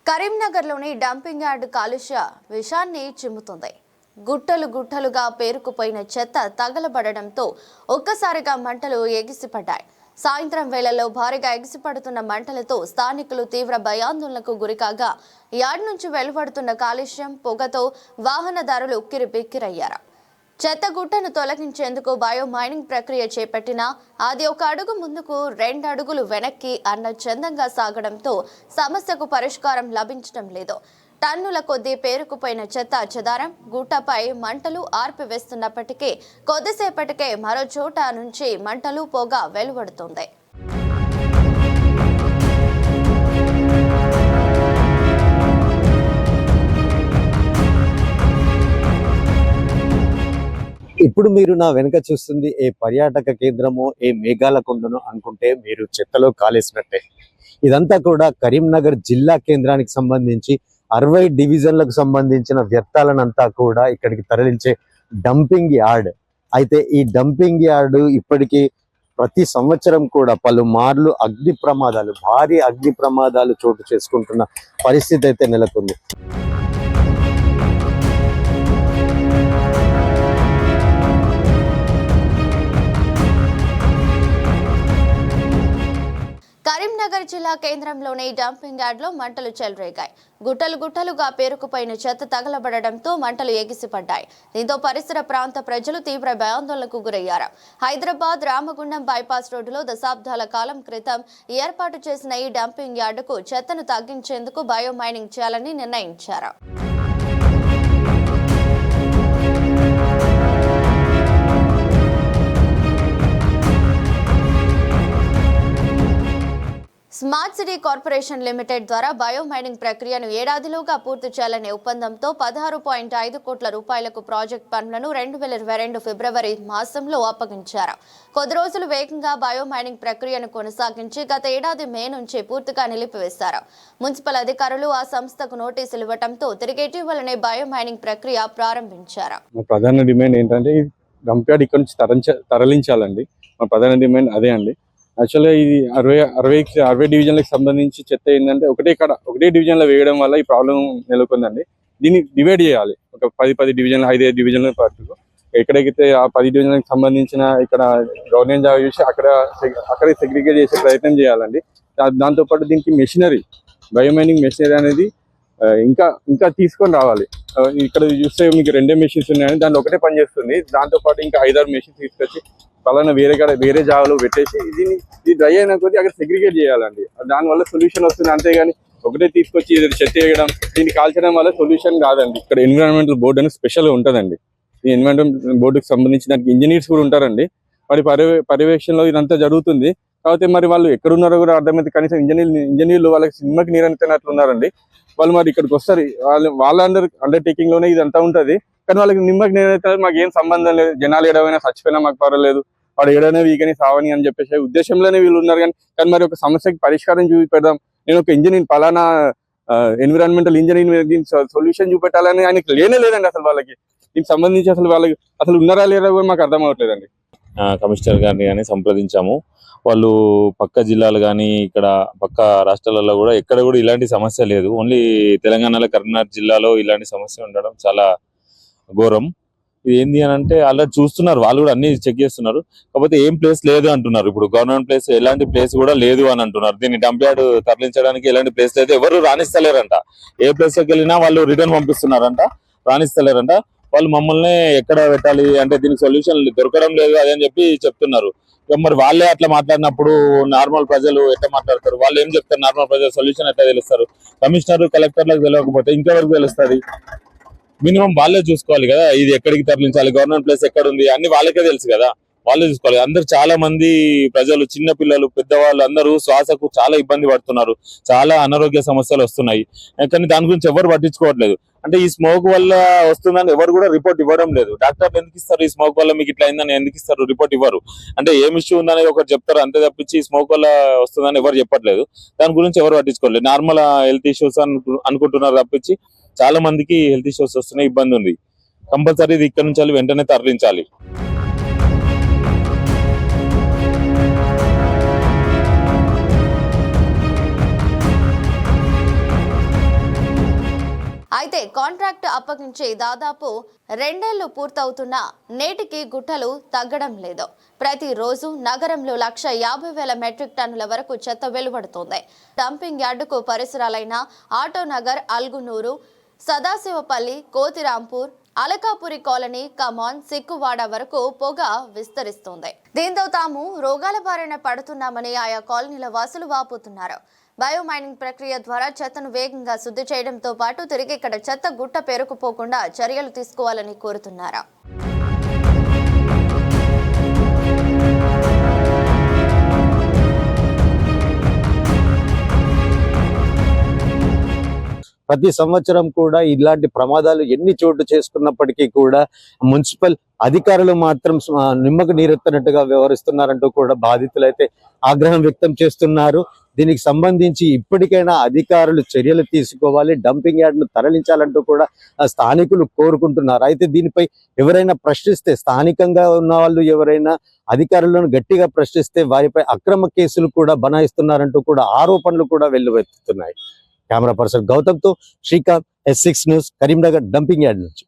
కరీంనగర్లోని dumping yard కాలుష్య విషాన్ని చిమ్ముతుంది. గుట్టలుగా పేరుకుపోయిన చెత్త తగలబడడంతో ఒక్కసారిగా మంటలు ఎగిసిపడ్డాయి. సాయంత్రం వేళల్లో భారీగా ఎగిసిపడుతున్న మంటలతో స్థానికులు తీవ్ర భయాందోళనకు గురికాగా యార్డ్ నుంచి వెలువడుతున్న కాలుష్యం పొగతో వాహనదారులు ఉక్కిరిబిక్కిరయ్యారు. చెత్తగుట్టను తొలగించేందుకు బయో మైనింగ్ ప్రక్రియ చేపట్టినా అది ఒక అడుగు ముందుకు 2 అడుగులు వెనక్కి అన్న చందంగా సాగడంతో సమస్యకు పరిష్కారం లభించడం లేదు. టన్నుల కొద్దీ పేరుకుపోయిన చెత్త చెదారం గుట్టపై మంటలు ఆర్పివేస్తున్నప్పటికీ కొద్దిసేపటికే మరో చోట నుంచి మంటలు పొగ వెలువడుతోంది. ఇప్పుడు మీరు నా వెనక చూస్తుంది ఏ పర్యాటక కేంద్రమో ఏ మేఘాల కొండను అనుకుంటే మీరు చెత్తలో కాలేసినట్టే. ఇదంతా కూడా కరీంనగర్ జిల్లా కేంద్రానికి సంబంధించి 60 డివిజన్లకు సంబంధించిన వ్యర్థాలనంతా కూడా ఇక్కడికి తరలించే డంపింగ్ యార్డ్. అయితే ఈ డంపింగ్ యార్డ్ ఇప్పటికీ ప్రతి సంవత్సరం కూడా పలుమార్లు భారీ అగ్ని ప్రమాదాలు చోటు చేసుకుంటున్న పరిస్థితి అయితే నెలకొంది. కరీంనగర్ జిల్లా కేంద్రంలోని డంపింగ్ యార్డ్లో మంటలు చెలరేగాయి. గుట్టలుగా పేరుకుపోయిన చెత్త తగలబడడంతో మంటలు ఎగిసిపడ్డాయి. దీంతో పరిసర ప్రాంత ప్రజలు తీవ్ర భయాందోళనకు గురయ్యారు. హైదరాబాద్ రామగుండం బైపాస్ రోడ్డులో దశాబ్దాల కాలం క్రితం ఏర్పాటు చేసిన ఈ డంపింగ్ యార్డుకు చెత్తను తగ్గించేందుకు బయో మైనింగ్ చేయాలని నిర్ణయించారు. స్మార్ట్ సిటీ కార్పొరేషన్ లిమిటెడ్ ద్వారా బయో మైనింగ్ ప్రక్రియను ఏడాదిలోగా పూర్తి చేయాలనే ఒప్పందంతో 16.5 కోట్ల రూపాయలకు ప్రాజెక్ట్ పనులను 2022 ఫిబ్రవరి మాసంలో అప్పగించారు. కొద్ది రోజులు వేగంగా బయో మైనింగ్ ప్రక్రియను కొనసాగించి గత ఏడాది మే నుంచి పూర్తిగా నిలిపివేశారు. మున్సిపల్ అధికారులు ఆ సంస్థకు నోటీసులు ఇవ్వడంతో తిరిగి ఇటీవలనే బయో మైనింగ్ ప్రక్రియ ప్రారంభించారు. ప్రధాన డిమాండ్ ఏంటంటే డంప్ యార్డ్ ఇక్కడ నుంచి తరలించాలండి. మా ప్రధాన డిమాండ్ అదే అండి. యాక్చువల్గా ఇది 60 డివిజన్లకు సంబంధించి చెత్త ఏంటంటే ఒకటే డివిజన్లో వేయడం వల్ల ఈ ప్రాబ్లం నెలకొందండి. దీన్ని డివైడ్ చేయాలి. ఒక 10 డివిజన్లు 5 డివిజన్ల పాటు ఎక్కడైతే ఆ 10 డివిజన్లకు సంబంధించిన ఇక్కడ గవర్నమెంట్ జాబ్ చూసి అక్కడ సెగ్రిగేట్ చేసే ప్రయత్నం చేయాలండి. దాంతోపాటు దీనికి మెషినరీ బయోమైనింగ్ మెషినరీ అనేది ఇంకా తీసుకొని రావాలి. ఇక్కడ చూస్తే మీకు 2 మెషిన్స్ ఉన్నాయని దాంట్లో ఒకటే పని చేస్తుంది. దాంతోపాటు ఇంకా 5-6 మెషిన్స్ తీసుకొచ్చి పలానా వేరే జాగాలో పెట్టేసి ఇది డ్రై అయిన కొద్దీ అక్కడ సెగ్రిగేట్ చేయాలండి. దానివల్ల సొల్యూషన్ వస్తుంది. అంతేగాని ఒకటే తీసుకొచ్చి చెత్త వేయడం దీన్ని కాల్చడం వల్ల సొల్యూషన్ కాదండి. ఇక్కడ ఎన్విరాన్మెంటల్ బోర్డు అనేది స్పెషల్ ఉంటుందండి. ఈ ఎన్విరాన్మెంటల్ బోర్డుకి సంబంధించి దానికి ఇంజనీర్స్ కూడా ఉంటారండి. వారి పర్యవేక్షణలో ఇదంతా జరుగుతుంది. కాకపోతే మరి వాళ్ళు ఎక్కడున్నారో కూడా అర్థమైతే కనీసం ఇంజనీర్లు వాళ్ళకి సినిమాకి నీరంతనట్లు ఉన్నారండి. వాళ్ళు మరి ఇక్కడికి వస్తారు. వాళ్ళ అండర్టేకింగ్ లోనే ఇదంతా ఉంటుంది. కానీ వాళ్ళకి నిమ్మకి నేనైతే మాకు ఏం సంబంధం లేదు. జనాలు ఏడవైనా చచ్చిపోయినా మాకు పర్వాలేదు, వాడు ఏడైనా వీకని సావని అని చెప్పేసి ఉద్దేశంలోనే వీళ్ళు ఉన్నారు. కానీ మరి ఒక సమస్యకి పరిష్కారం చూపెడదాం, నేను ఒక ఇంజనీర్ పలానా ఎన్విరాన్మెంటల్ ఇంజనీర్ దీనికి సొల్యూషన్ చూపెట్టాలని ఆయనకి లేదండి. అసలు వాళ్ళకి దీనికి సంబంధించి అసలు ఉన్నారా లేరా కూడా మాకు అర్థం అవ్వట్లేదండి. కమిషనర్ గారిని కానీ సంప్రదించాము. వాళ్ళు పక్క జిల్లాలు కానీ ఇక్కడ పక్క రాష్ట్రాలలో కూడా ఎక్కడ కూడా ఇలాంటి సమస్య లేదు. ఓన్లీ తెలంగాణలో కరీంనగర్ జిల్లాలో ఇలాంటి సమస్య ఉండడం చాలా ఘోరం. ఇది ఏంది అని అంటే అలా చూస్తున్నారు, వాళ్ళు కూడా అన్ని చెక్ చేస్తున్నారు. కాకపోతే ఏం ప్లేస్ లేదు అంటున్నారు. ఇప్పుడు గవర్నమెంట్ ప్లేస్ ఎలాంటి ప్లేస్ కూడా లేదు అని అంటున్నారు. దీన్ని డంప్ యార్డ్ తరలించడానికి ఎలాంటి ప్లేస్ లేదు, ఎవరు రాణిస్తలేరంట. ఏ ప్లేస్ లోకి వెళ్ళినా వాళ్ళు రిటర్న్ పంపిస్తున్నారంట, రాణిస్తలేరంట. వాళ్ళు మమ్మల్ని ఎక్కడ పెట్టాలి అంటే దీనికి సొల్యూషన్ దొరకడం లేదు అదని చెప్తున్నారు. మరి వాళ్ళే అట్లా మాట్లాడినప్పుడు నార్మల్ ప్రజలు ఎట్లా మాట్లాడతారు? వాళ్ళు ఏం చెప్తారు? నార్మల్ ప్రజలు సొల్యూషన్ ఎట్లా తెలుస్తారు? కమిషనర్ కలెక్టర్లకు తెలియకపోతే ఇంకెవరికి తెలుస్తుంది? మినిమం వాళ్ళే చూసుకోవాలి కదా, ఇది ఎక్కడికి తరలించాలి, గవర్నమెంట్ ప్లేస్ ఎక్కడ ఉంది అన్ని వాళ్ళకే తెలుసు కదా, వాళ్ళే చూసుకోవాలి. అందరు చాలా మంది ప్రజలు, చిన్న పిల్లలు, పెద్దవాళ్ళు అందరూ శ్వాసకు చాలా ఇబ్బంది పడుతున్నారు. చాలా అనారోగ్య సమస్యలు వస్తున్నాయి. కానీ దాని గురించి ఎవరు పట్టించుకోవట్లేదు. అంటే ఈ స్మోక్ వల్ల వస్తుందని ఎవరు కూడా రిపోర్ట్ ఇవ్వడం లేదు. డాక్టర్లు ఎందుకు ఇస్తారు? ఈ స్మోక్ వల్ల మీకు ఇట్లా అయిందని ఎందుకు ఇస్తారు? రిపోర్ట్ ఇవ్వరు. అంటే ఏం ఇష్యూ ఉందని ఒకరు చెప్తారు, అంతే తప్పించి స్మోక్ వల్ల వస్తుందని ఎవరు చెప్పట్లేదు. దాని గురించి ఎవరు పట్టించుకోలేదు. నార్మల్ హెల్త్ ఇష్యూస్ అనుకుంటున్నారు తప్పించి చాలా మందికి హెల్త్ ఇష్యూస్ వస్తున్నాయి, ఇబ్బంది ఉంది. కంపల్సరీ ఇది ఇక్కడ నుంచి వెంటనే తరలించాలి. అయితే కాంట్రాక్ట్ అప్పగించి దాదాపు 2 ఏళ్లు పూర్తవుతున్నా నేటికి గుట్టలు తగ్గడం లేదు. ప్రతిరోజు నగరంలో 1,50,000 మెట్రిక్ టన్నుల వరకు చెత్త వెలువడుతోంది. డంపింగ్ యార్డుకు పరిసరాలైన ఆటోనగర్, అల్గునూరు, సదాశివపల్లి, కోతిరాంపూర్, అలకాపురి కాలనీ, కమాన్, సిక్కువాడ వరకు పొగ విస్తరిస్తోంది. దీంతో తాము రోగాల బారిన పడుతున్నామని ఆయా కాలనీల వాసులు వాపోతున్నారు. బయోమైనింగ్ ప్రక్రియ ద్వారా చెత్తను వేగంగా శుద్ధి చేయడంతో పాటు తిరిగి ఇక్కడ చెత్త గుట్ట పేరుకుపోకుండా చర్యలు తీసుకోవాలని కోరుతున్నారు. ప్రతి సంవత్సరం కూడా ఇలాంటి ప్రమాదాలు ఎన్ని చోటు చేసుకున్నప్పటికీ కూడా మున్సిపల్ అధికారులు మాత్రం నిమ్మకు నీరెత్తనట్టుగా వ్యవహరిస్తున్నారంటూ కూడా బాధితులైతే ఆగ్రహం వ్యక్తం చేస్తున్నారు. దీనికి సంబంధించి ఇప్పటికైనా అధికారులు చర్యలు తీసుకోవాలి, డంపింగ్ యార్డ్ను తరలించాలంటూ కూడా స్థానికులు కోరుకుంటున్నారు. అయితే దీనిపై ఎవరైనా ప్రశ్నిస్తే, స్థానికంగా ఉన్న వాళ్ళు ఎవరైనా అధికారులను గట్టిగా ప్రశ్నిస్తే వారిపై అక్రమ కేసులు కూడా బనాయిస్తున్నారంటూ కూడా ఆరోపణలు కూడా వెల్లువెత్తుతున్నాయి. కెమెరా పర్సన్ గౌతమ్తో Srikanth, S6 news, Karimnagar dumping yard నుంచి.